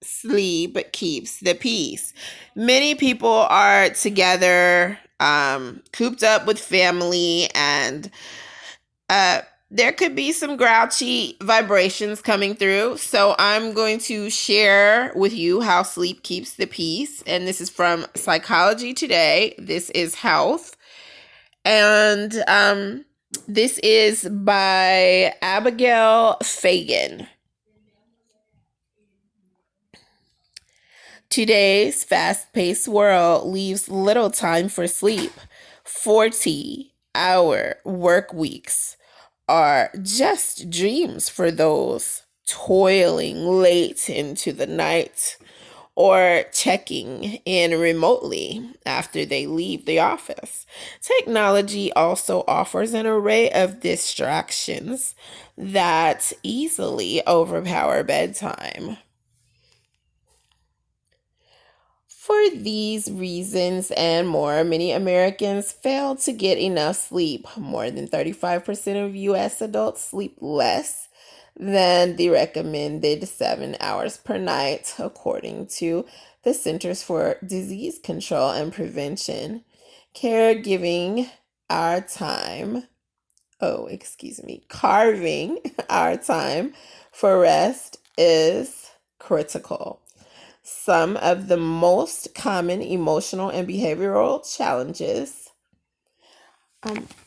sleep keeps the peace. Many people are together, cooped up with family, and uh, there could be some grouchy vibrations coming through. So I'm going to share with you how sleep keeps the peace. And this is from Psychology Today. This is health. And this is by Abigail Fagan. Today's fast paced world leaves little time for sleep. 40-hour work weeks are just dreams for those toiling late into the night or checking in remotely after they leave the office. Technology also offers an array of distractions that easily overpower bedtime. For these reasons and more, many Americans fail to get enough sleep. More than 35% of U.S. adults sleep less than the recommended 7 hours per night, according to the Centers for Disease Control and Prevention. Caregiving our time, carving our time for rest is critical. Some of the most common emotional and behavioral challenges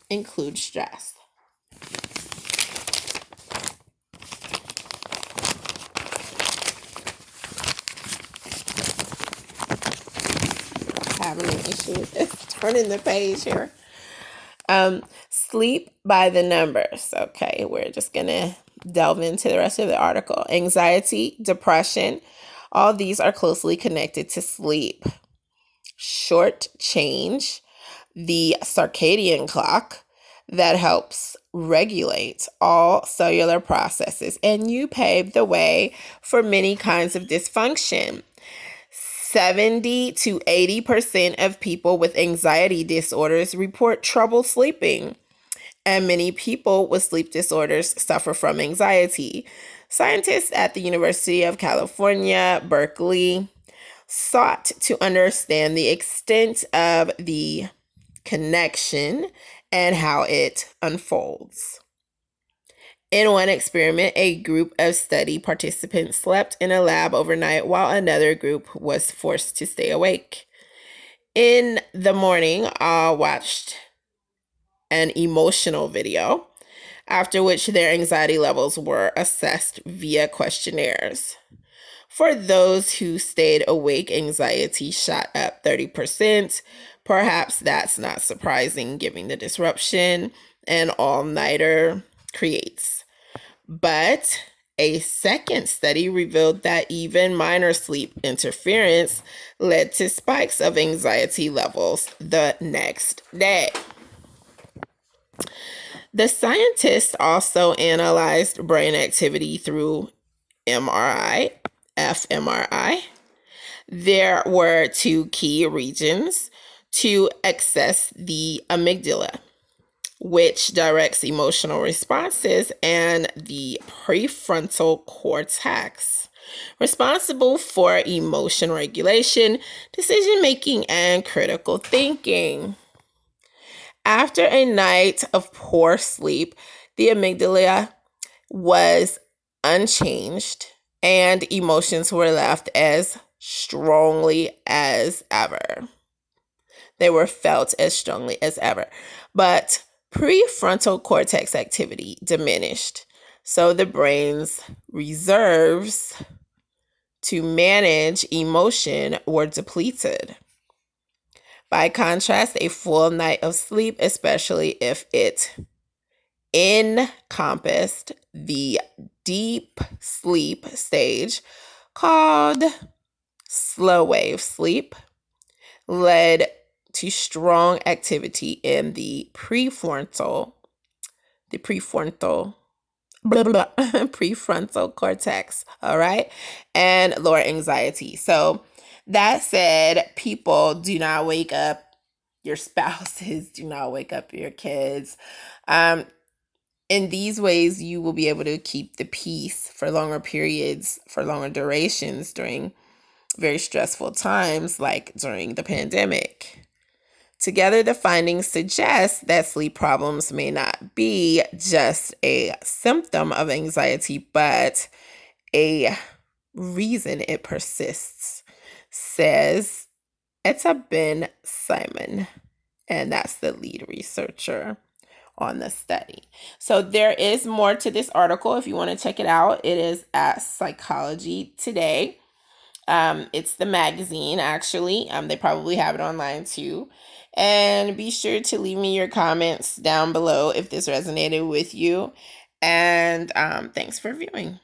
include stress. Having an issue with this. Turning the page here. Sleep by the numbers. Okay, we're just going to delve into the rest of the article. Anxiety, depression, all these are closely connected to sleep. Short change the circadian clock that helps regulate all cellular processes, and you pave the way for many kinds of dysfunction. 70 to 80% of people with anxiety disorders report trouble sleeping, and many people with sleep disorders suffer from anxiety. Scientists at the University of California, Berkeley, sought to understand the extent of the connection and how it unfolds. In one experiment, a group of study participants slept in a lab overnight while another group was forced to stay awake. In the morning, all watched an emotional video, after which their anxiety levels were assessed via questionnaires. For those who stayed awake, anxiety shot up 30%. Perhaps that's not surprising given the disruption an all-nighter creates. But a second study revealed that even minor sleep interference led to spikes of anxiety levels the next day. The scientists also analyzed brain activity through MRI, fMRI. There were two key regions to access the amygdala, which directs emotional responses, and the prefrontal cortex, responsible for emotion regulation, decision making, and critical thinking. After a night of poor sleep, the amygdala was unchanged and emotions were left as strongly as ever. They were felt as strongly as ever. But prefrontal cortex activity diminished. So the brain's reserves to manage emotion were depleted. By contrast, a full night of sleep, especially if it encompassed the deep sleep stage called slow wave sleep, led to strong activity in the prefrontal prefrontal cortex, all right, and lower anxiety. So that said, people, do not wake up your spouses, do not wake up your kids. In these ways, you will be able to keep the peace for longer periods, for longer durations during very stressful times like during the pandemic. Together, the findings suggest that sleep problems may not be just a symptom of anxiety, but a reason it persists, says Etta Ben Simon, and that's the lead researcher on the study. So there is more to this article if you want to check it out. It is at Psychology Today. It's the magazine, actually. They probably have it online too. And be sure to leave me your comments down below if this resonated with you. And thanks for viewing.